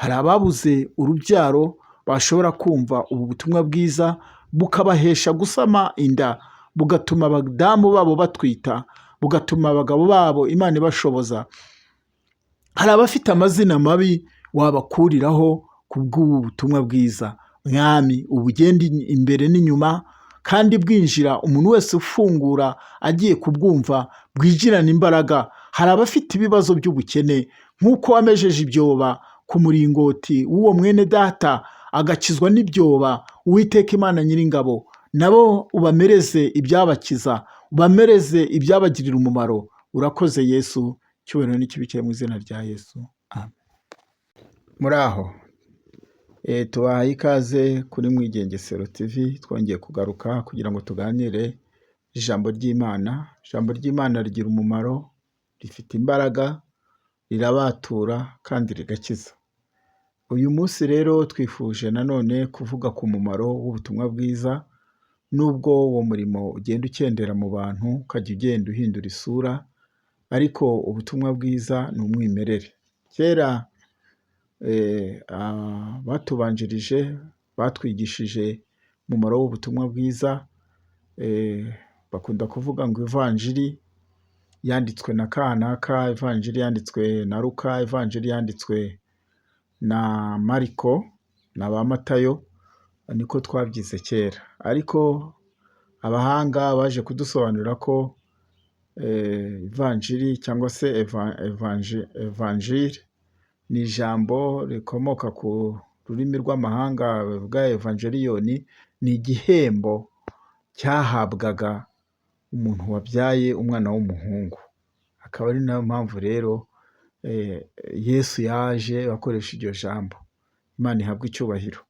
hari ababuze urubyaro bashobora kumva ubu butumwa bwiza bukabahesha gusama inda, bugatuma abadamu babo batwita, bugatuma abagabo babo Imana ibashoboza. Hari abafite amazina mabi wabakuriraho ku bw'ubu butumwa bwiza. Mwami, ubugenda imbere n'inyuma kandi bwinjira, umuntu wese ufungura agiye kubwumva bwijirana imbaraga. Hari abafite ibibazo by'ubukene nk'uko wamejeje ibyoba ku muringoti w'uwo mwene data agakizwa n'ibyoba, Uwiteka Imana Nyiringabo, nabo ubamereze ibyabakiza, ubamereze ibyabagirira umumaro. Urakoze Yesu, cyubahiro n'ikibi mu izina rya Yesu, amen. Muri aho tubahaye ikaze kuri Mwigengesero TV, twongeye kugaruka kugira ngo tuganire ijambo ry'Imana. Ijambo ry'Imana rigira umumaro, rifite imbaraga, rirabatura kandi rigakiza. Uyu munsi rero twifuje nanone kuvuga ku mumaro w'ubutumwa bwiza, nubwo uwo murimo ugenda ukendera mu bantu ukajya ugenda uhindura isura, ariko ubutumwa bwiza ni umwimerere. Kera batubanjirije batwigishije umumaro w'ubutumwa bwiza, bakunda kuvuga ngo ivanjiri yanditswe na kanaka, ivanjiri yanditswe na Luka, ivanjiri yanditswe na Mariko na ba Matayo, niko twabyize kera. Ariko abahanga baje kudusobanurira ko ivanjiri cyangwa se evanjiri ni ijambo rikomoka ku rurimi rw'amahanga bavuga evangeliyoni, ni igihembo cyahabwaga umuntu wabyaye umwana w'umuhungu. Akaba ari nayo mpamvu rero Yesu yaje akoresha iryo jambo. Imana ihabwe icyubahiro.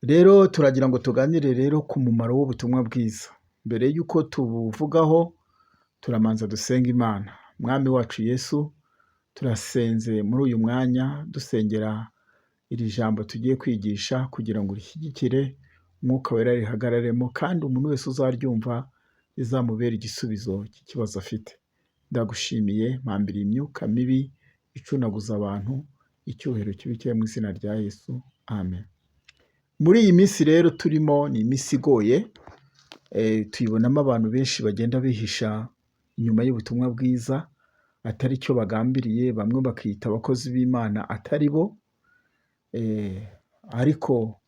Rero turagira ngo tuganire rero ku mumaro w'ubutumwa bwiza. Mbere y'uko tubuvugaho, turamanza dusenga Imana. Mwami wacu Yesu, turasenze muri uyu mwanya dusengera iri jambo tugiye kwigisha kugira ngo rishyigikire, Umwuka Wera rihagararemo, kandi umuntu wese uzaryumva rizamubera igisubizo cy'ikibazo afite. Ndagushimiye, mpambiriye imyuka mibi icunaguza abantu, icyubahiro kibe mu izina rya Yesu, amen. Muri iyi minsi rero turimo ni iminsi igoye, tuyibonamo abantu benshi bagenda bihisha inyuma y'ubutumwa bwiza, atari cyo bagambiriye, bamwe bakiyita abakozi b'Imana atari bo, ariko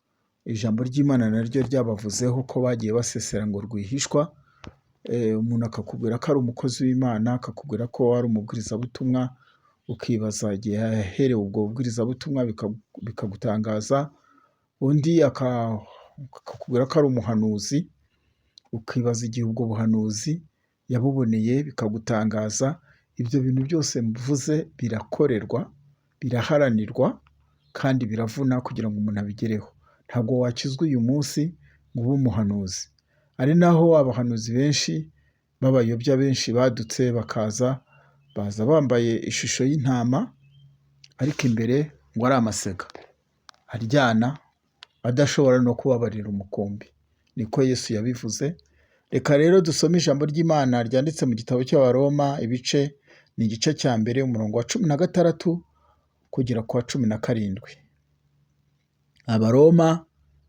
ijambo ry'Imana naryo ryabavuzeho ko bagiye basesera ngo rwihishwa. Umuntu akakubwira ko ari umukozi w'Imana, akakubwira ko ari umubwirizabutumwa, ukibaza igihe yaherewe ubwo bubwirizabutumwa bikagutangaza. Undi akakubwira ko ari umuhanuzi, ukibaza igihe ubwo buhanuzi yabuboneye bikagutangaza. Ibyo bintu byose mvuze birakorerwa, biraharanirwa kandi biravuna kugira ngo umuntu abigereho. Ntabwo wakizwa uyu munsi ngo ube umuhanuzi. Ari naho abahanuzi benshi b'abayobya benshi badutse baza bambaye ishusho y'intama, ariko imbere ngo ari amasega aryana, adashobora no kubabarira umukumbi. Niko Yesu yabivuze. Reka rero dusome ijambo ry'Imana ryanditse mu gitabo cy'Abaroma, ni igice cya mbere, umurongo wa 16 kugera ku wa 17. Abaroma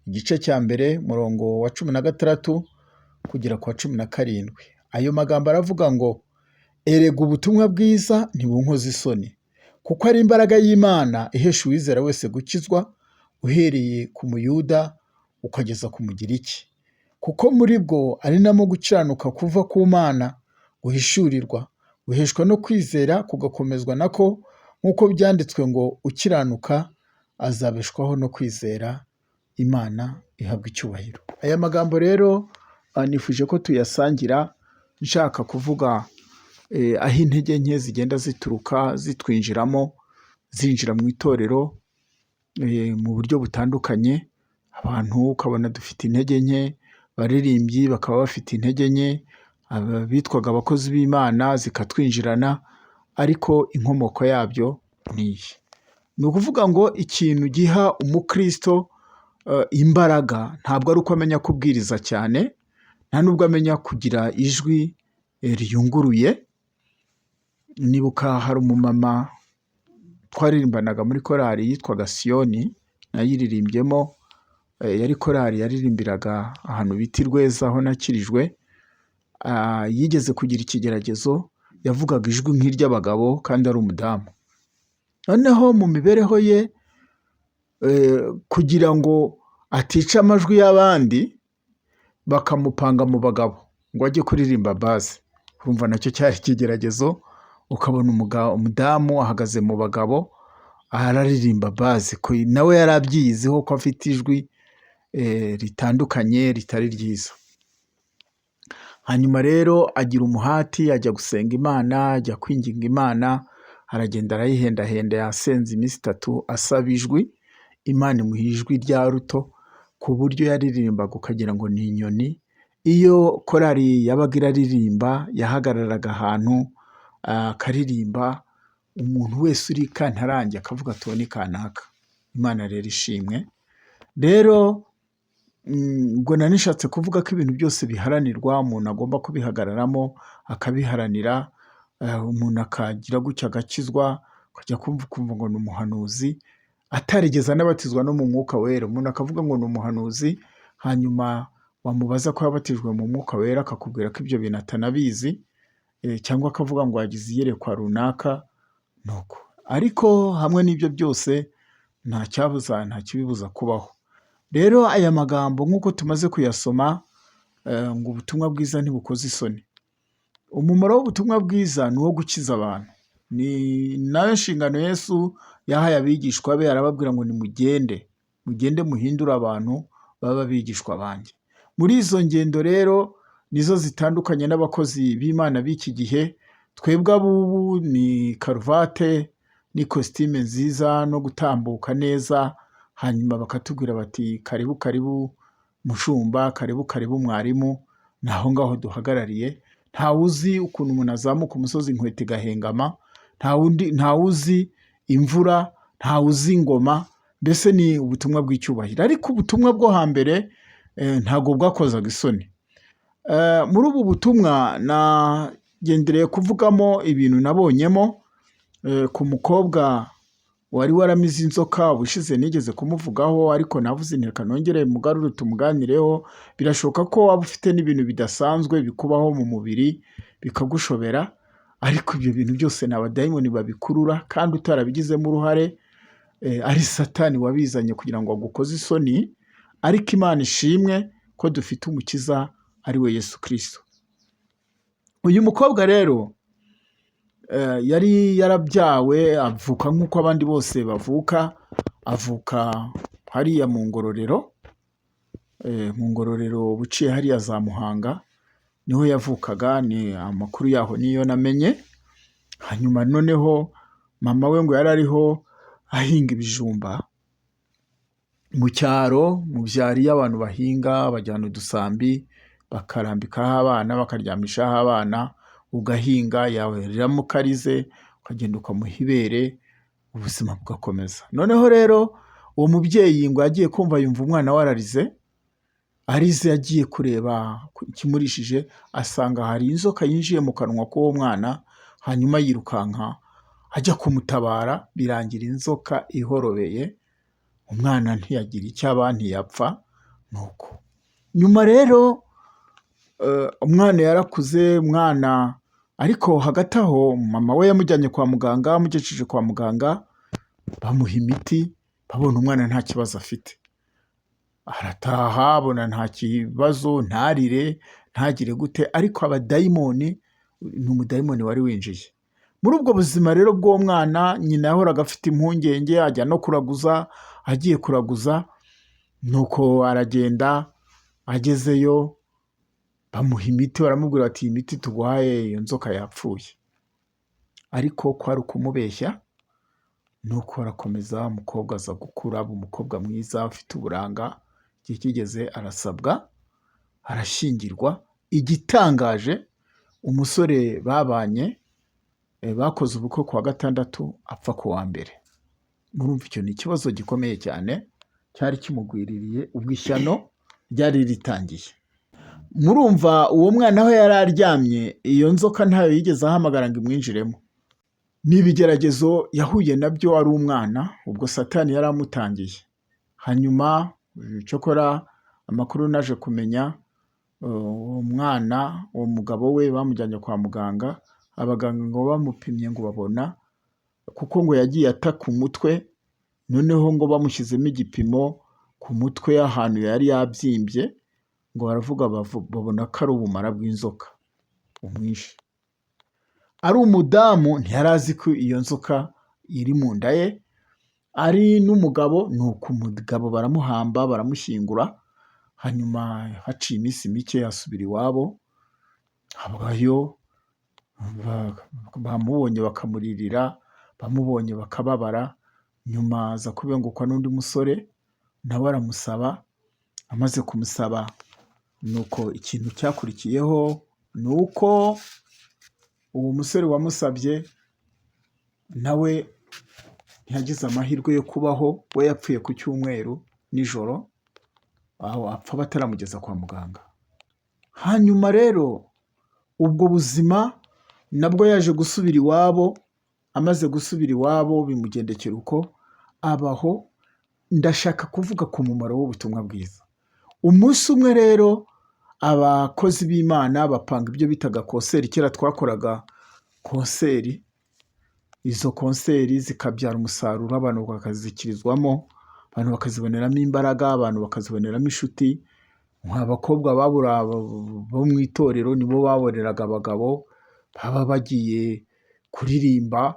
igice cya mbere, umurongo wa 16 kugera ku wa 17. Ayo magambo aravuga ngo, erega ubutumwa bwiza ntibunkoza isoni, kuko ari imbaraga y'Imana ihesha uwizera wese gukizwa, uhereye ku Muyuda ukageza ku Mugiriki. Kuko muri bwo ari namo gukiranuka kuva ku Mana guhishurirwa, guheshwa no kwizera kugakomezwa nako, nk'uko byanditswe ngo ukiranuka azabeshwaho no kwizera. Imana ihabwa icyubahiro. Aya magambo rero nifuje ko tuyasangira, nshaka kuvuga aho intege nke zigenda zituruka zitwinjiramo, zinjira mu itorero mu buryo butandukanye. Abantu ukabona dufite intege nke, baririmbyi bakaba bafite intege nke, abitwaga abakozi b'Imana zikatwinjirana, ariko inkomoko yabyo niyi. Ni ukuvuga ngo ikintu giha umukristo imbaraga ntabwo ari uko amenya kubwiriza cyane, nta nubwo amenya kugira ijwi riyunguruye. Nibuka hari umumama twaririmbanaga muri korali yitwaga Siyoni, nayiririmbyemo. Yari korali yaririmbiraga ahantu bita i Rweza aho nakirijwe. Yigeze kugira ikigeragezo, yavugaga ijwi nk'iry'abagabo kandi ari umudamu. Noneho mu mibereho ye, kugira ngo atica amajwi y'abandi, bakamupanga mu bagabo ngo ajye kuririmba baze. Urumva nacyo cyari ikigeragezo, ukabona umudamu ahagaze mu bagabo araririmba baze, nawe yari abyiyiziho ko afite ijwi ritandukanye ritari ryiza. Hanyuma rero agira umuhati, ajya gusenga Imana, ajya kwinginga Imana, aragenda arayihendahenda. Yasenze iminsi 3 asaba ijwi, Imana imuha ijwi rya ruto, ku buryo yaririmbaga ukagira ngo ni inyoni. Iyo korali yabaga iraririmba, yahagararaga ahantu akaririmba, umuntu wese uri Kantarange akavuga ati uwo ni kanaka. Imana rero ishimwe. Rero ubwo nanishatse kuvuga ko ibintu byose biharanirwa, umuntu agomba kubihagararamo akabiharanira. Umuntu akagira gutya agakizwa, ukajya kumva ngo ni umuhanuzi, atarigeze anabatizwa no mu mwuka wera. Umuntu akavuga ngo ni umuhanuzi, hanyuma wamubaza ko yabatijwe mu mwuka wera akakubwira ko ibyo bintu atanabizi, cyangwa akavuga ngo yagize iyerekwa runaka. Nuko ariko hamwe n'ibyo byose nta kibibuza kubaho. Rero aya magambo nk'uko tumaze kuyasoma, ngo ubutumwa bwiza ntibukoze isoni. Umumaro w'ubutumwa bwiza ni uwo gukiza abantu. Ni nayo nshingano Yesu yahaye abigishwa be, arababwira ngo nimugende muhindure abantu baba abigishwa banjye. Muri izo ngendo rero nizo zitandukanye n'abakozi b'Imana b'iki gihe. Twebwe abubu ni karuvate n'ikositime nziza no gutambuka neza, hanyuma bakatubwira bati karibu karibu mushumba, karibu mwarimu. Naho ngaho duhagarariye. Ntawe uzi ukuntu umuntu azamuka umusozi inkweto igahengama, ntawe uzi imvura, ntawe uzi ingoma. Mbese ni ubutumwa bw'icyubahiro. Ariko ubutumwa bwo hambere ntabwo bwakozaga isoni. Muri ubu butumwa nagendereye kuvugamo ibintu nabonyemo ku mukobwa wari waramize inzoka. Ubushize nigeze kumuvugaho, ariko navuze nti reka nongere mugarure tumuganireho. Birashoboka ko waba ufite n'ibintu bidasanzwe bikubaho mu mubiri bikagushobera, ariko ibyo bintu byose ni abadayimoni babikurura kandi utarabigizemo uruhare. Ari Satani wabizanye kugira ngo agukoze isoni. Ariko Imana ishimwe ko dufite umukiza, ari we Yesu Kristo. Uyu mukobwa rero yari yarabyawe, avuka nk'uko abandi bose bavuka. Avuka hariya mu Ngororero buciye hariya za Muhanga, niho yavukaga. Ni amakuru yaho niyo namenye. Hanyuma noneho mama we ngo yari ariho ahinga ibijumba mu cyaro, mu byaro iyo abantu bahinga bajyana udusambi bakarambikaho abana, bakaryamishaho abana, ugahinga yawe riramukarize, ukagenda ukamuha ibere, ubuzima bugakomeza. Noneho rero uwo mubyeyi ngo yagiye kumva yumva umwana we arize, yagiye kureba ikimurishije, asanga hari inzoka yinjiye mu kanwa k'uwo mwana. Hanyuma yirukanka ajya kumutabara, birangira inzoka ihorobeye umwana, ntiyagira icyo aba, ntiyapfa. Nuko nyuma rero umwana yarakuze, ariko hagati aho mama we yamujyanye kwa muganga. Amugejeje kwa muganga bamuha imiti, babona umwana nta kibazo afite. Arataha abona nta kibazo, ntarire, ntagire gute. ariko abadayimoni, ni umudayimoni wari winjiye muri ubwo buzima rero bw'uwo mwana. Nyina yahoraga afite impungenge, ajya no kuraguza. Agiye kuraguza, nuko aragenda, agezeyo bamuha imiti, baramubwira bati iyi miti tuguhaye iyo nzoka yapfuye. Ariko kwari ukumubeshya. Nuko arakomeza, umukobwa aza gukura, umukobwa mwiza ufite uburanga. Igihe kigeze arasabwa, arashyingirwa. Igitangaje, umusore babanye bakoze ubukwe ku wa gatandatu, apfa ku wa mbere. Murumva icyo ni ikibazo gikomeye cyane cyari kimugwiririye, ubwo ishyano ryari ritangiye. Murumva uwo mwana aho yari aryamye, iyo nzoka ntayo yigeze ahamagara ngo imwinjiremo. n'ibigeragezo yahuye nabyo ari umwana, ubwo Satani yari amutangiye. Hanyuma cyokora amakuru naje kumenya, uwo mwana, uwo mugabo we bamujyanye kwa muganga, abaganga ngo bamupimye ngo babona, kuko ngo yagiye ataka umutwe, noneho ngo bamushyizemo igipimo ku mutwe ahantu yari yabyimbye, ngo baravuga babona ko ari ubumara bw'inzoka umwishe. Ari umudamu ntiyari azi ko iyo nzoka iri mu nda ye, ari n'umugabo, nuko umugabo baramuhamba baramushyingura. Hanyuma haciye iminsi mike asubira iwabo, abayo bamubonye bakamuririra, bamubonye bakababara. Nyuma aza kubengukwa n'undi musore, nawe aramusaba. Amaze kumusaba, nuko ikintu cyakurikiyeho ni uko uwo musore wamusabye nawe ntiyagize amahirwe yo kubaho, we yapfuye ku cyumweru nijoro, aho apfa bataramugeza kwa muganga. Hanyuma rero ubwo buzima nabwo yaje gusubira iwabo. Amaze gusubira iwabo bimugendekera uko abaho. Ndashaka kuvuga ku mumaro w'ubutumwa bwiza. Umunsi umwe rero abakozi b'Imana bapanga ibyo bitaga konseri. Kera twakoraga konseri, izo konseri zikabyara umusaruro, abantu bakazikirizwamo, abantu bakaziboneramo imbaraga, abantu bakaziboneramo inshuti. Abakobwa babura bo mu itorero nibo baboreraga abagabo baba bagiye kuririmba.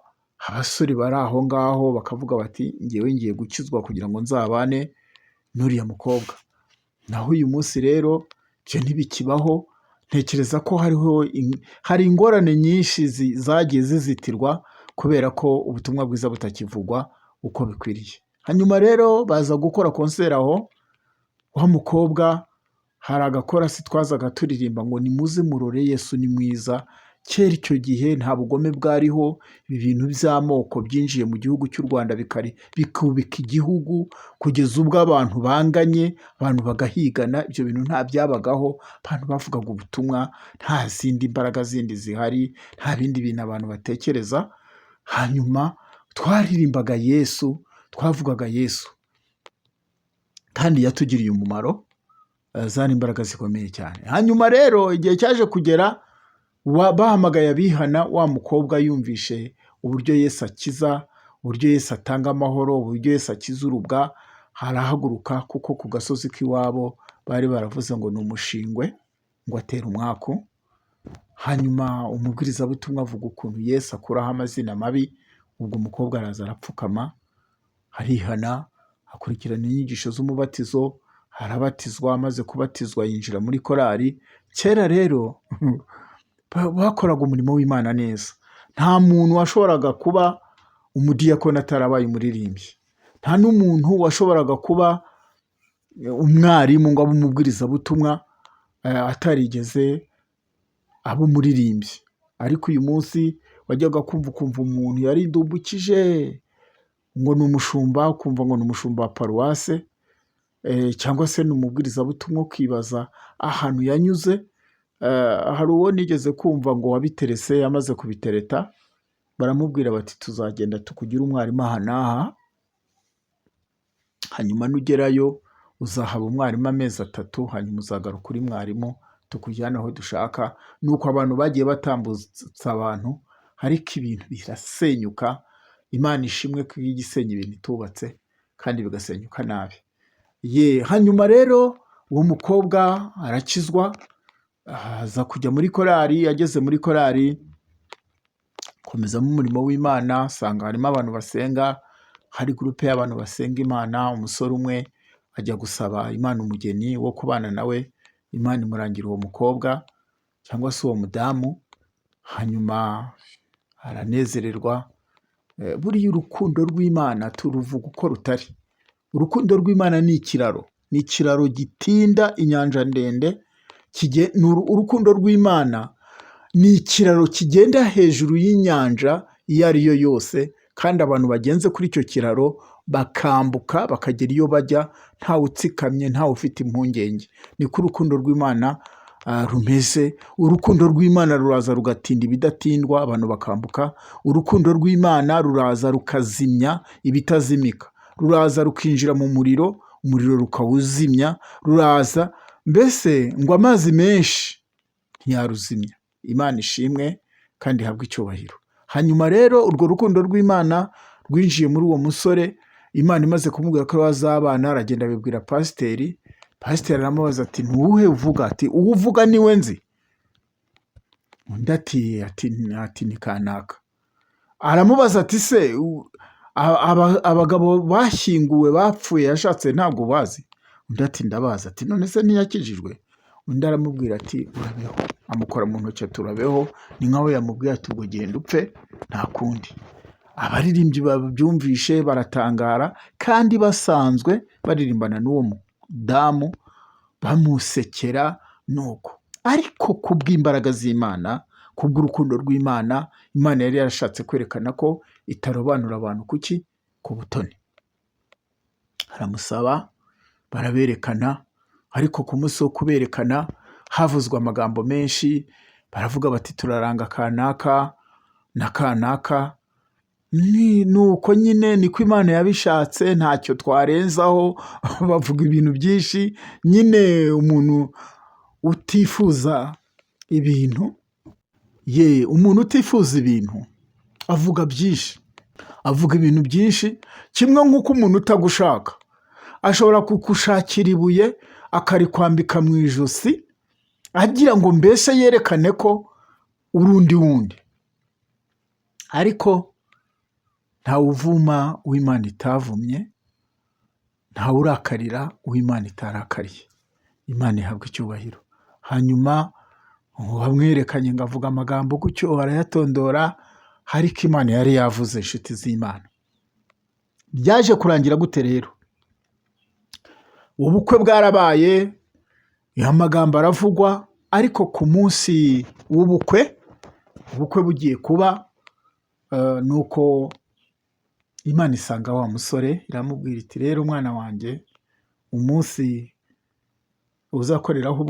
Abasore bari aho ngaho bakavuga bati ngewe ngiye gukizwa kugira ngo nzabane n'uriya mukobwa. Naho uyu munsi rero ibyo ntibikibaho. Ntekereza ko hari ingorane nyinshi zagiye zizitirwa kubera ko ubutumwa bwiza butakivugwa uko bikwiriye. Hanyuma rero baza gukora konseri aho, wa mukobwa hari agakorasi twazaga turirimba ngo nimuze murore Yesu ni mwiza. Kera icyo gihe nta bugome bwariho, ibi bintu by'amoko byinjiye mu gihugu cy'u Rwanda bikubika igihugu kugeza ubwo abantu banganye, abantu bagahigana. Ibyo bintu nta byabagaho. Abantu bavugaga ubutumwa, nta zindi mbaraga zindi zihari, nta bindi bintu abantu batekereza. Hanyuma twaririmbaga Yesu, twavugaga Yesu, kandi yatugiriye umumaro, zari imbaraga zikomeye cyane. Hanyuma rero igihe cyaje kugera, bahamagaye abihana. Wa mukobwa yumvishe uburyo Yesu akiza, uburyo Yesu atanga amahoro, uburyo Yesu akiza urubwa, harahaguruka, kuko ku gasozi k'iwabo bari baravuze ngo ni umushingwe, ngo atera umwaku. Hanyuma umubwirizabutumwa avuga ukuntu Yesu akuraho amazina mabi. Ubwo umukobwa araza arapfukama, arihana, akurikirana inyigisho z'umubatizo, arabatizwa. Amaze kubatizwa yinjira muri korari. Kera rero bakoraga umurimo w'Imana neza. Nta muntu washoboraga kuba umudiyakoni atarabaye umuririmbyi. Nta n'umuntu washoboraga kuba umwarimu ngo abe umubwirizabutumwa atarigeze aba umuririmbyi. Ariko uyu munsi wajyaga ukumva umuntu yaridumbukije ngo ni umushumba, ukumva ngo ni umushumba wa paruwase, cyangwa se ni umubwirizabutumwa, ukibaza ahantu yanyuze. Hari uwo nigeze kumva ngo wabiterese, amaze kubitereta baramubwira bati tuzagenda tukugire umwarimu aha n'aha, hanyuma nugerayo uzahaba umwarimu amezi 3, hanyuma uzagaruka uri mwarimu, tukujyana aho dushaka. Nuko abantu bagiye batambutsa abantu, ariko ibintu birasenyuka. Imana ishimwe ko igisenya ibintu itubatse, kandi bigasenyuka nabi. Hanyuma rero uwo mukobwa arakizwa, aza kujya muri korari. Ageze muri korari komezamo umurimo w'Imana, asanga harimo abantu basenga, hari gurupe y'abantu basenga Imana. Umusore umwe ajya gusaba Imana umugeni wo kubana nawe, Imana imurangira uwo mukobwa cyangwa se uwo mudamu. Hanyuma aranezererwa. Buriya urukundo rw'Imana turuvuga uko rutari. Urukundo rw'Imana ni ikiraro gitinda inyanja ndende. Urukundo rw'Imana ni ikiraro kigenda hejuru y'inyanja iyo ari yo yose, kandi abantu bagenze kuri icyo kiraro bakambuka bakagera iyo bajya ntawe utsikamye, ntawe ufite impungenge. Niko urukundo rw'Imana rumeze. Urukundo rw'Imana ruraza rugatinda ibidatindwa, abantu bakambuka. Urukundo rw'Imana ruraza rukazimya ibitazimika, ruraza rukinjira mu muriro, umuriro rukawuzimya. Ruraza mbese ngo amazi menshi ntiyaruzimya. Imana ishimwe kandi ihabwe icyubahiro. Hanyuma rero urwo rukundo rw'Imana rwinjiye muri uwo musore. Imana imaze kumubwira ko bazabana, aragenda abibwira pasiteri. Pasiteri aramubaza ati ntuwuhe uvuga? Ati uwo uvuga niwe nzi. Undi ati ni kanaka. Aramubaza ati se abagabo bashyinguwe bapfuye yashatse ntabwo bazi? Undi ati ndabazi. Ati none se ntiyakijijwe? Undi aramubwira ati urabeho. Amukora mu ntoki ati urabeho. Ni nkaho yamubwiye ati ubwo genda upfe nta kundi. Abaririmbyi babyumvishe baratangara, kandi basanzwe baririmbana n'uwo mudamu bamusekera nuko. Ariko kubw'imbaraga z'Imana, kubw'urukundo rw'Imana, Imana yari yarashatse kwerekana ko itarobanura abantu kuki? Ku butoni. Aramusaba, baraberekana, ariko ku munsi wo kuberekana havuzwe amagambo menshi. Baravuga bati turaranga kanaka na kanaka. Nuko nyine niko Imana yabishatse, ntacyo twarenzaho. Bavuga ibintu byinshi. Nyine umuntu utifuza ibintu, umuntu utifuza ibintu avuga byinshi, avuga ibintu byinshi. Kimwe nk'uko umuntu utagushaka ashobora kugushakira ibuye akarikwambika mu ijosi, agira ngo mbese yerekane ko uri undi wundi. Ariko ntawe uvuma uw'Imana itavumye, ntawe urakarira uw'Imana itarakariye. Imana ihabwa icyubahiro. Hanyuma wamwerekanye ngo avuga amagambo gutyo, arayatondora, ariko Imana yari yavuze. Inshuti z'Imana, byaje kurangira gute rero? Ubukwe bwarabaye, amagambo aravugwa, ariko ku munsi w'ubukwe, ubukwe bugiye kuba, nuko Imana isanga wa musore, iramubwira iti rero mwana wanjye, umunsi uzakoreraho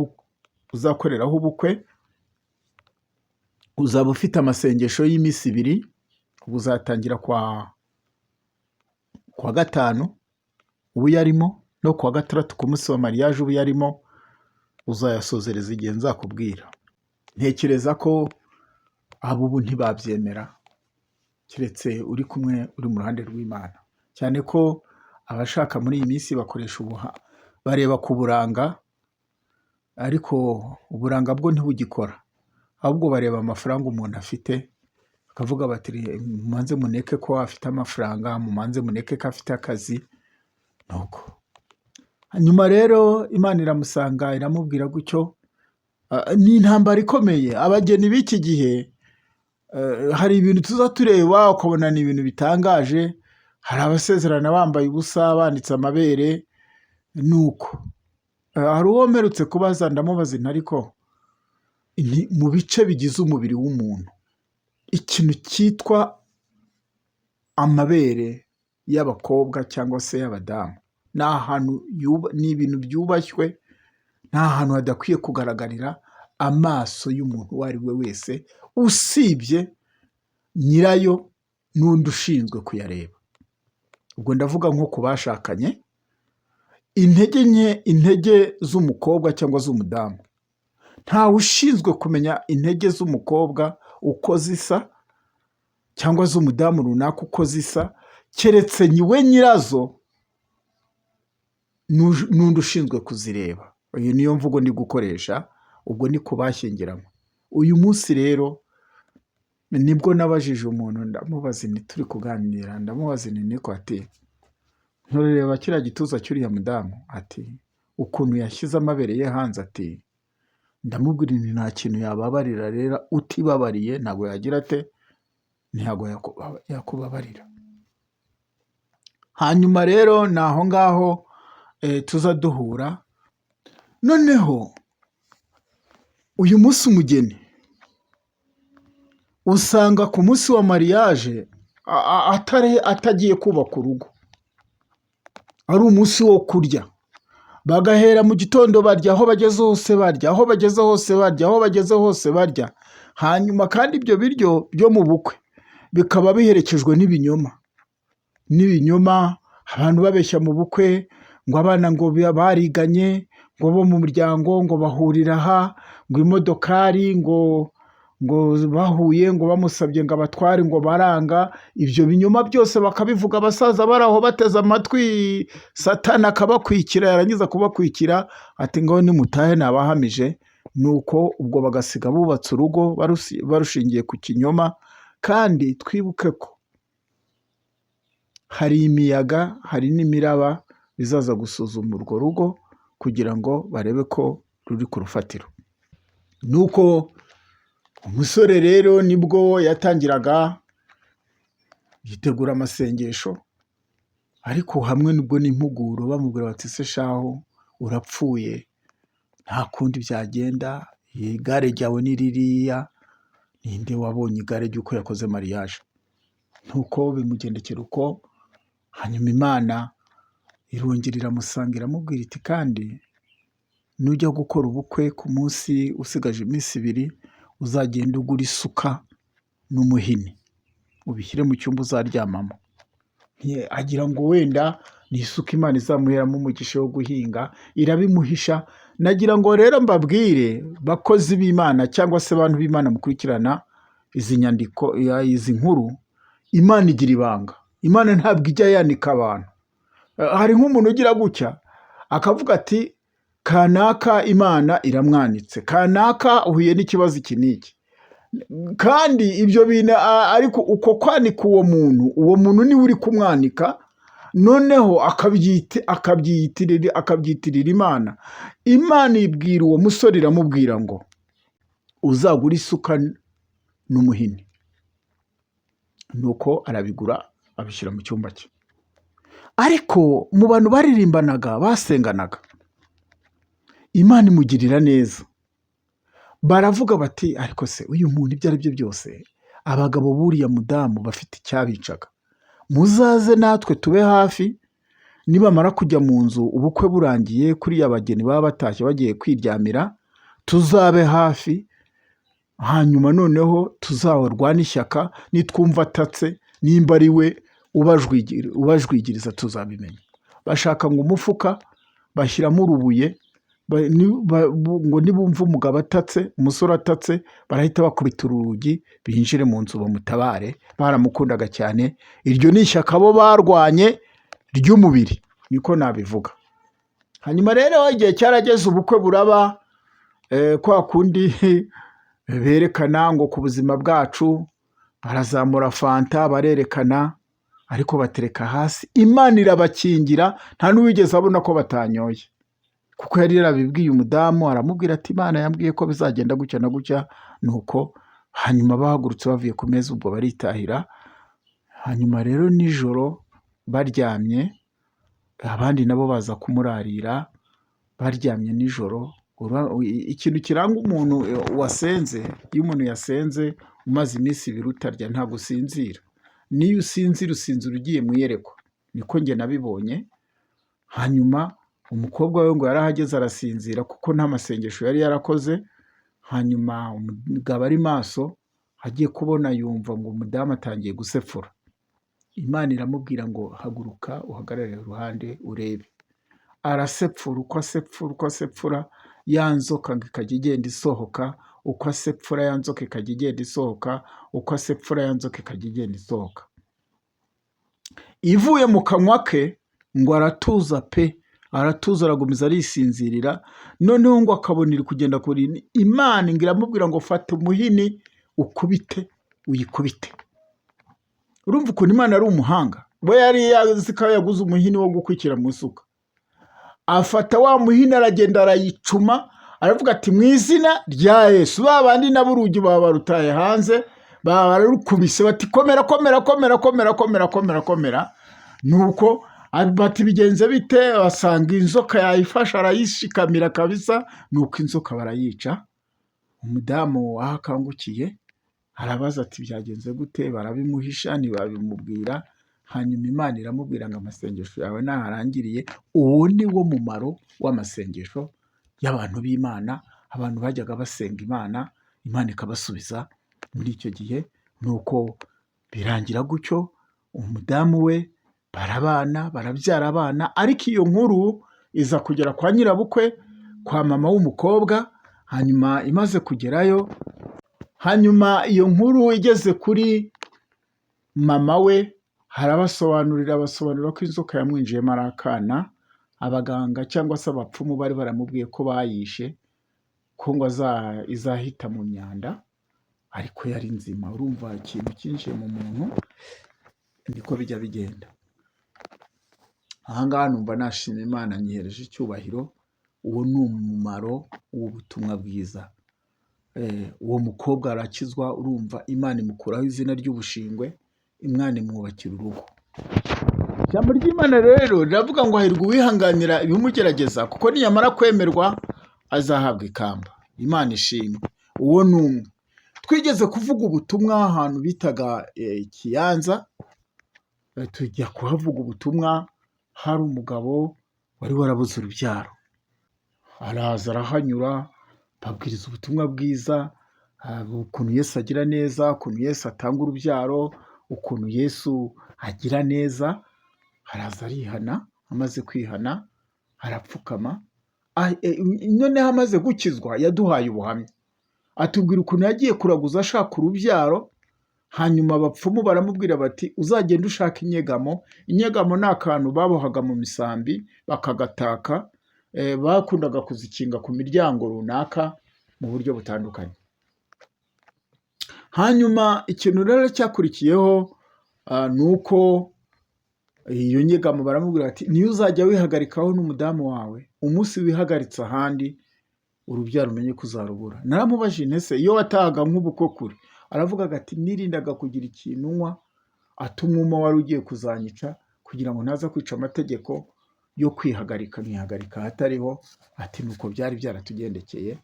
ubukwe uzaba ufite amasengesho y'iminsi 2. Uzatangira kwa gatanu ubu yarimo, no kwa gatandatu ku munsi wa mariage ubu yarimo, uzayasozereza igihe nzakubwira. Ntekereza ko ubu ntibabyemera keretse uri mu ruhande rw'Imana, cyane ko abashaka muri iyi minsi bakoresha bareba ku buranga, ariko uburanga bwo ntibugikora, ahubwo bareba amafaranga umuntu afite, bakavuga bati mumanze muneke ko afite amafaranga, mumanze muneke ko afite akazi. Nuko hanyuma rero Imana iramusanga, iramubwira gutyo. Ni intambara ikomeye. Abageni b'iki gihe, hari ibintu tuza tureba ukabona ni ibintu bitangaje. Hari abasezerana bambaye ubusa, banditse amabere. Nuko hari uwo mperutse kubaza, ndamubaza nti ariko mu bice bigize umubiri w'umuntu, ikintu cyitwa amabere y'abakobwa cyangwa se y'abadamu, ni ibintu byubashywe, nta hantu hadakwiye kugaragarira amaso y'umuntu uwo ari we wese, usibye nyirayo n'undi ushinzwe kuyareba. Ubwo ndavuga nko ku bashakanye, intege z'umukobwa cyangwa z'umudamu, ntawe ushinzwe kumenya intege z'umukobwa uko zisa cyangwa z'umudamu runaka uko zisa, keretse we nyirazo n'undi ushinzwe kuzireba. Iyo niyo mvugo ndi gukoresha. Ubwo ni ku bashyingiranywe. Uyu munsi rero nibwo nabajije umuntu, ndamubaza nti turi kuganira, ndamubaza nti niko, ati ntureba kiriya gituza cy'uriya mudamu? Ati ukuntu yashyize amabere ye hanze. Ati ndamubwira nti nta kintu yababarira, rero utibabariye ntabwo yagira ate, ntabwo yakubabarira. Hanyuma rero ni aho ngaho tuza duhura. Noneho uyu munsi umugeni usanga ku munsi wa mariage atagiye kubaka urugo, ari umunsi wo kurya, bagahera mu gitondo barya, aho bageze hose barya, aho bageze hose barya, aho bageze hose barya. Hanyuma kandi ibyo biryo byo mu bukwe bikaba biherekejwe n'ibinyoma. Abantu babeshya mu bukwe ngo abana ngo bariganye, ngo bo mu muryango ngo bahurira aha, ngo imodokari ngo bahuye ngo bamusabye ngo abatware ngo baranga. Ibyo binyoma byose bakabivuga, abasaza bari aho bateze amatwi, Satani akabakwikira, yarangiza kubakwikira ati ngo nimutahe nabahamije. Nuko ubwo bagasiga bubatse urugo barushingiye ku kinyoma. Kandi twibuke ko hari imiyaga, hari n'imiraba bizaza gusuzuma urwo rugo kugira ngo barebe ko ruri ku rufatiro. Nuko umusore rero nibwo yatangiraga yitegura amasengesho, ariko hamwe nibwo n'impuguro bamubwira bati se shaho urapfuye, nta kundi byagenda, igare ryawe ni ririya, ninde wabonye igare ry'uko yakoze mariage? Nuko bimugendekera uko. Hanyuma Imana irongera iramusanga iramubwira iti kandi nujya gukora ubukwe ku munsi usigaje iminsi 2, uzagenda ugura isuka n'umuhini ubishyire mu cyumba uzaryamamo. Agira ngo wenda ni isuka Imana izamuheramo umugisha wo guhinga, irabimuhisha. Nagira ngo rero mbabwire bakozi b'Imana cyangwa se abantu b'Imana mukurikirana izi nyandiko, izi nkuru, Imana igira ibanga. Imana ntabwo ijya yanika abantu. Hari nk'umuntu ugira gutya akavuga ati kanaka Imana iramwanitse, kanaka uhuye n'ikibazo iki n'iki. Kandi ibyo bintu ariko uko kwanika uwo muntu niwe uri kumwanika, noneho akabyitirira Imana. Imana ibwira uwo musore, iramubwira ngo uzagura isuka n'umuhini. Nuko arabigura abishyira mu cyumba cye. Ariko mu bantu baririmbanaga basenganaga, Imana imugirira neza. Baravuga bati ariko se uyu muntu ibyo ari byo byose, abagabo buriya mudamu bafite icyabicaga, muzaze natwe tube hafi, nibamara kujya mu nzu ubukwe burangiye, kuriya abageni baba batashye bagiye kwiryamira, tuzabe hafi, hanyuma noneho tuzawarwana ishyaka, nitwumva atatse nimba ari we ubajwigiriza tuzabimenya. Bashaka ngo umufuka bashyiramo urubuye, ngo nibumva umugabo atatse, umusore atatse, barahita bakubita urugi binjire mu nzu bamutabare. Baramukundaga cyane. Iryo ni ishyaka bo barwanye ry'umubiri, niko nabivuga. Hanyuma rero igihe cyarageze, ubukwe buraba, kwa kundi berekana ngo ku buzima bwacu, barazamura fanta barerekana, ariko batereka hasi. Imana irabakingira, nta n'uwigeze abona ko batanyoye, kuko yari yarabibwiye umudamu, aramubwira ati Imana yambwiye ko bizagenda gutya na gutya. Nuko hanyuma bahagurutse bavuye ku meza, ubwo baritahira. Hanyuma rero nijoro baryamye, abandi nabo baza kumurarira baryamye nijoro. Ikintu kiranga umuntu wasenze, iyo umuntu yasenze umaze iminsi 2 utarya ntabwo usinzira. Niyo usinzira ugiye mu iyerekwa, niko njye nabibonye. Hanyuma umukobwa we ngo yarahageze arasinzira kuko nta masengesho yari yarakoze. Hanyuma umugabo ari maso, agiye kubona yumva ngo umudamu atangiye gusepfura. Imana iramubwira ngo haguruka uhagarare iruhande urebe. Arasepfura, uko asepfura ya nzoka ikajya igenda isohoka, uko asepfura ya nzoka ikajya igenda isohoka, uko asepfura ya nzoka ikajya igenda isohoka. Ivuye mu kanwa ke ngo aratuza pe, aratuza, aragumiza arisinzirira. Noneho ngo akabona iri kugenda kuri Imana, ngo iramubwira ngo fata umuhini ukubite, uyikubite. Urumva ukuntu Imana ari umuhanga. We yari yazi ko yaguze umuhini wo gukwikira mu isuka. Afata wa muhini aragenda arayicuma, aravuga ati mu izina rya Yesu. Babandi nabo urugi baba barutaye hanze, baba bararukubise bati komera komera komera komera komera komera komera. Nuko bati bigenze bite, basanga inzoka yayifasha arayishikamira kabisa. Nuko inzoka barayica. Umudamu ahakangukiye arabaza ati byagenze gute, barabimuhisha ntibabimubwira. hanyuma Imana iramubwira ngo amasengesho yawe naharangiriye. Uwo ni wo mumaro w'amasengesho y'abantu b'Imana. Abantu bajyaga basenga Imana, Imana ikabasubiza muri icyo gihe. Nuko birangira gutyo, umudamu we barabana, barabyara abana, ariko iyo nkuru iza kugera kwa nyirabukwe, kwa mama w'umukobwa. Hanyuma imaze kugerayo, hanyuma iyo nkuru igeze kuri mama we, basobanurira ko inzoka yamwinjiyemo ari akana. Abaganga cyangwa se abapfumu bari baramubwiye ko bayishe, ko ngo izahita mu myanda, ariko yari nzima. Urumva ikintu cyinjiye mu muntu niko bijya bigenda. Aha ngaha numva nashima Imana, nyihereje icyubahiro. Uwo ni umumaro w'ubutumwa bwiza. Uwo mukobwa arakizwa. Urumva Imana imukuraho izina ry'ubushingwe, Imana imwubakira urugo. Ijambo ry'Imana rero riravuga ngo hahirwa uwihanganira ibimugerageza, kuko niyamara kwemerwa azahabwa ikamba. Imana ishimwe. Uwo ni umwe. Twigeze kuvuga ubutumwa ahantu bitaga Kiyanza. Tujya kuhavuga ubutumwa, hari umugabo wari warabuze urubyaro. Araza arahanyura, babwiriza ubutumwa bwiza, ukuntu Yesu agira neza, ukuntu Yesu atanga urubyaro, ukuntu Yesu agira neza. Araza arihana, amaze kwihana arapfukama. Noneho amaze gukizwa yaduhaye ubuhamya, atubwira ukuntu yagiye kuraguza ashaka urubyaro. Hanyuma abapfumu baramubwira bati uzagenda ushaka inyegamo. Inyegamo ni akantu babohaga mu misambi bakagataka. Bakundaga kuzikinga ku miryango runaka mu buryo butandukanye. Hanyuma ikintu rero cyakurikiyeho ni uko iyo nyegamo baramubwira bati niyo uzajya wihagarikaho n'umudamu wawe, umunsi wihagaritse ahandi urubyaro umenye ko uzarubura. Naramubajije ntese iyo watahaga nk'ubukwe kure, aravuga ati nirindaga kugira ikintu nywa umwuma wari ugiye kuzanyica, kugira ngo ntaza kwica amategeko yo kwihagarika, nkihagarika ahatariho. Ati nuko byari byaratugendekeye.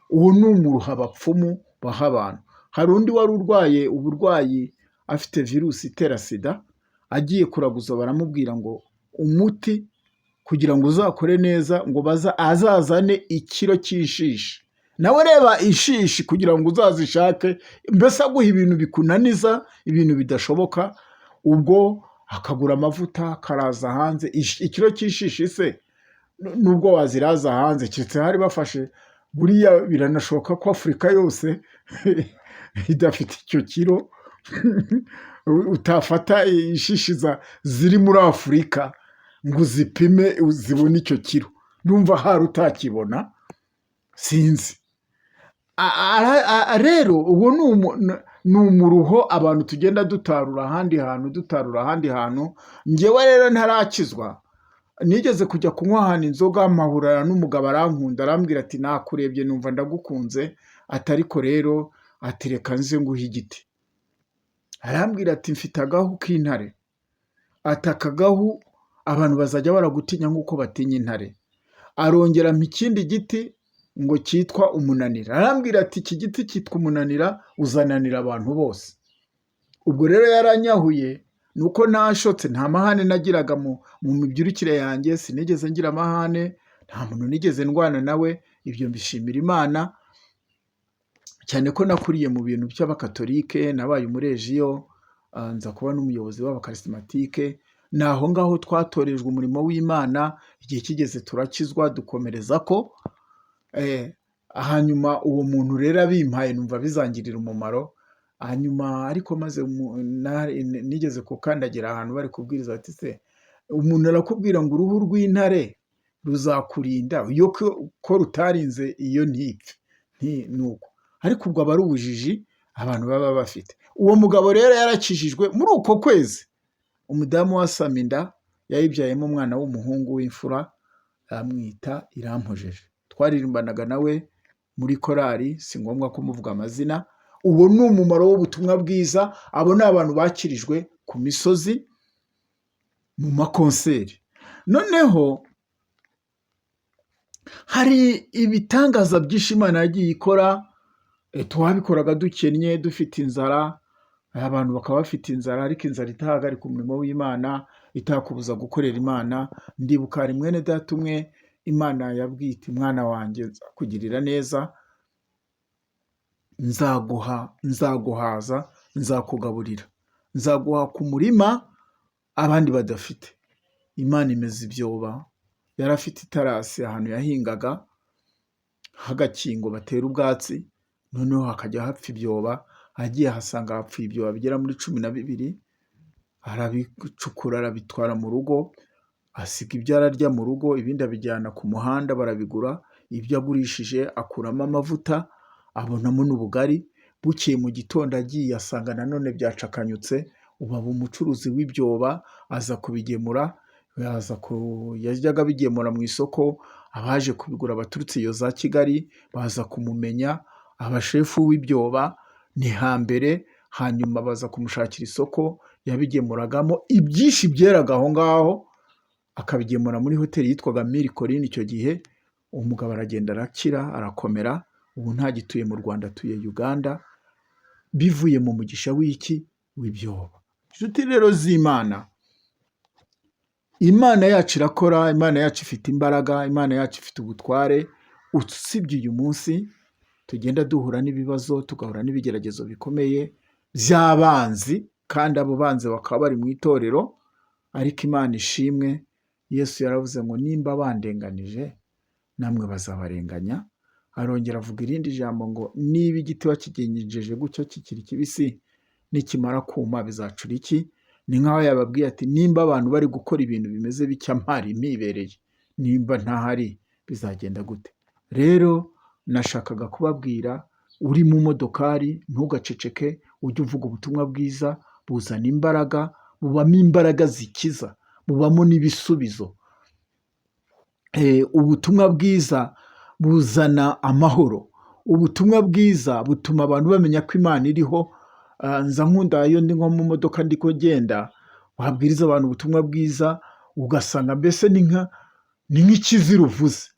Uwo ni umuruha abapfumu baha abantu. Hari undi wari urwaye uburwayi afite virusi itera sida, agiye kuraguza baramubwira ngo umuti kugira ngo uzakore neza ngo azazane ikiro cy'ishishi. Nawe reba ishishi kugira ngo uzazishake, mbese aguha ibintu bikunaniza, ibintu bidashoboka. Ubwo akagura amavuta akaraza hanze. Ikiro cy'ishishi se nubwo waziraza hanze, keretse hari bafashe, buriya biranashoboka ko Afurika yose idafite icyo kiro. Utafata ishishi ziri muri Afurika ngo uzipime zibone icyo kiro. Numva hari utakibona, sinzi. Rero uwo ni umuruho abantu tugenda dutarura ahandi hantu. Njyewe rero ntarakizwa, nigeze kujya kunywa ahantu inzoga, mpahurira n'umugabo arankunda, arambwira ati nakurebye numva ndagukunze, ariko rero ati reka nze nguhe igiti. Arambwira ati mfite agahu k'intare, ati aka gahu abantu bazajya baragutinya nk'uko batinya intare. Arongera mpa ikindi giti ngo cyitwa umunanira. Arambwira ati iki giti cyitwa umunanira uzananira abantu bose. Ubwo rero yaranyahuye, nuko nashotse, nta mahane nagiraga mu mibyirukire yanjye. Sinigeze ngira amahane, nta muntu nigeze ndwana nawe. Ibyo mbishimira Imana, cyane ko nakuriye mu bintu by'abakatolike, nabaye umurejiyo, nza kuba n'umuyobozi w'abakarismatike. Naho ngaho twatorejwe umurimo w'Imana, igihe kigeze turakizwa dukomereza ko. Hanyuma uwo muntu rero abimpaye numva bizangirira umumaro. Hanyuma ariko maze nigeze kukandagira ahantu bari kubwiriza bati se umuntu arakubwira ngo uruhu rw'intare ruzakurinda iyo ko rutarinze iyo ntipfe. Nuko ariko ubwo aba ari ubujiji abantu baba bafite. Uwo mugabo rero yarakijijwe muri uko kwezi. Umudamu wasama inda yayibyayemo umwana w'umuhungu w'imfura, amwita Irampojeje. Twaririmbanaga nawe muri korali, si ngombwa kumuvuga amazina. Uwo ni umumaro w'ubutumwa bwiza. Abo ni abantu bakirijwe ku misozi mu makonseri. Noneho hari ibitangaza byinshi Imana yagiye ikora. Twabikoraga dukennye, dufite inzara, abantu bakaba bafite inzara, ariko inzara itahagarika umurimo w'Imana, itakubuza gukorera Imana. Ndibuka hari mwene data umwe Imana yabwiye iti, mwana wanjye nzakugirira neza, nzaguhaza, nzakugaburira, nzaguha ku murima abandi badafite. Imana imeze ibyoba. Yari afite itarasi ahantu yahingaga h'agakingo batera ubwatsi, noneho hakajya hapfa ibyoba. Agiye ahasanga hapfuye ibyoba bigera muri 12, arabicukura arabitwara mu rugo, asiga ibyo ararya mu rugo, ibindi abijyana ku muhanda barabigura. Ibyo agurishije akuramo amavuta, abonamo n'ubugari. Bukeye mu gitondo agiye asanga nanone byacakanyutse. Ubu aba umucuruzi w'ibyoba, aza kubigemura, yajyaga abigemura mu isoko. Abaje kubigura baturutse iyo za Kigali baza kumumenya, abashefu w'ibyoba ni hambere. Hanyuma baza kumushakira isoko yabigemuragamo. Ibyinshi byeraga aho ngaho, akabigemura muri hoteli yitwaga Mille-Collines. Icyo gihe umugabo aragenda arakira, arakomera. Ubu ntagituye mu Rwanda, atuye Uganda, bivuye mu mugisha w'iki? W'ibyoba. Inshuti rero z'Imana, Imana yacu irakora, Imana yacu ifite imbaraga, Imana yacu ifite ubutware. Usibye uyu munsi tugenda duhura n'ibibazo, tugahura n'ibigeragezo bikomeye by'abanzi, kandi abo banzi bakaba bari mu itorero, ariko Imana ishimwe. Yesu yaravuze ngo nimba bandenganije namwe bazabarenganya. Arongera avuga irindi jambo ngo niba igiti wakigenjeje gutyo kikiri kibisi, nikimara kuma bizacura iki? Ni nk'aho yababwiye ati, nimba abantu bari gukora ibintu bimeze bitya mpari mpibereye, nimba ntahari bizagenda gute? Rero nashakaga kubabwira, uri mu modokari ntugaceceke, ujye uvuga ubutumwa bwiza. Buzana imbaraga, bubamo imbaraga zikiza, bubamo n'ibisubizo. Ubutumwa bwiza buzana amahoro. Ubutumwa bwiza butuma abantu bamenya ko Imana iriho. Nza nkunda iyo ndi nko mu modoka ndi kugenda, wabwiriza abantu ubutumwa bwiza, ugasanga mbese ni nk'ikizira uvuze,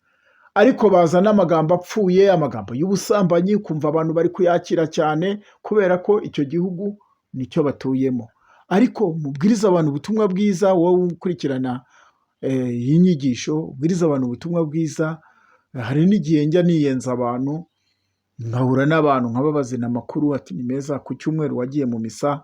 ariko bazana amagambo apfuye, amagambo y'ubusambanyi, kumva abantu bari kuyakira cyane kubera ko icyo gihugu nicyo batuyemo. Ariko mubwiriza abantu ubutumwa bwiza, wowe ukurikirana iyi nyigisho, ubwiriza abantu ubutumwa bwiza. Hari n'igihe njya niyenza abantu, nkahura n'abantu nkababazana amakuru ati ni meza, ku cyumweru wagiye mu misa?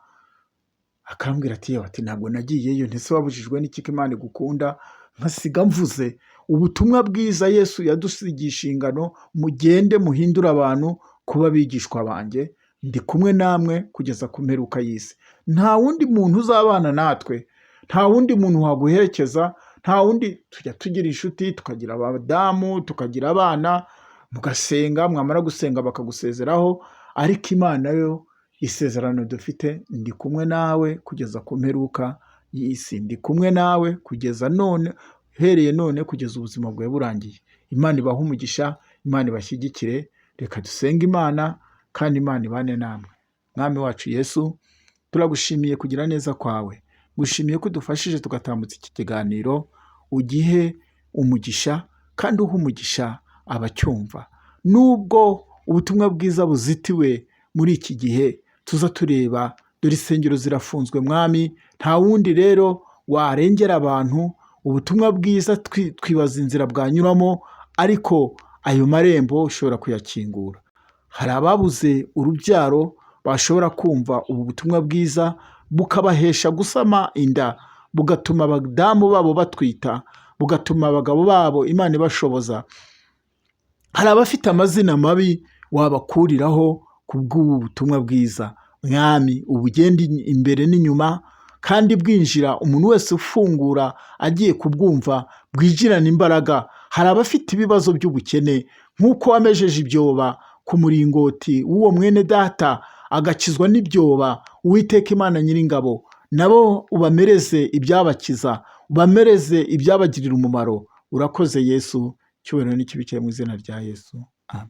Akambwira ati ntabwo nagiyeyo. Ntese wabujijwe n'iki ko Imana igukunda? Nkasiga mvuze ubutumwa bwiza. Yesu yadusigiye ingano, mugende muhindura abantu kuba abigishwa banjye. Ndi kumwe namwe kugeza ku mperuka y'isi. Nta wundi muntu uzabana natwe, nta wundi muntu waguherekeza, nta wundi. Tujya tugira inshuti, tukagira abadamu, tukagira abana, mugasenga, mwamara gusenga bakagusezeraho. Ariko Imana yo, isezerano dufite, ndi kumwe nawe kugeza ku mperuka y'isi. Ndi kumwe nawe kugeza none, uhereye none kugeza ubuzima bwawe burangiye. Imana ibahe umugisha, Imana ibashyigikire. Reka dusenge Imana, kandi Imana ibane namwe. Mwami wacu Yesu, turagushimiye kugira neza kwawe. Gushimiye ko udufashije tugatambutsa iki kiganiro. Ugihe umugisha, kandi uha umugisha abacyumva. Nubwo ubutumwa bwiza buzitiwe muri iki gihe, tuza tureba, dore insengero zirafunzwe Mwami. Nta wundi rero warengera abantu. Ubutumwa bwiza twibaza inzira bwanyuramo, ariko ayo marembo ushobora kuyakingura. Hari ababuze urubyaro bashobora kumva ubu butumwa bwiza, bukabahesha gusama inda, bugatuma abadamu babo batwita, bugatuma abagabo babo Imana ibashoboza. Hari abafite amazina mabi wabakuriraho kubw'ubu butumwa bwiza. Mwami, ubugende imbere n'inyuma, kandi bwinjira umuntu wese ufungura agiye kubwumva, bwijirana imbaraga. Hari abafite ibibazo by'ubukene, nk'uko wamejeje ibyoba ku muringoti w'uwo mwene data agakizwa n'ibyoba. Uwiteka Imana Nyiringabo, nabo ubamereze ibyabakiza, ubamereze ibyabagirira umumaro. Urakoze Yesu, cyubahiro n'ikibi cyawe mu izina rya Yesu. Amen.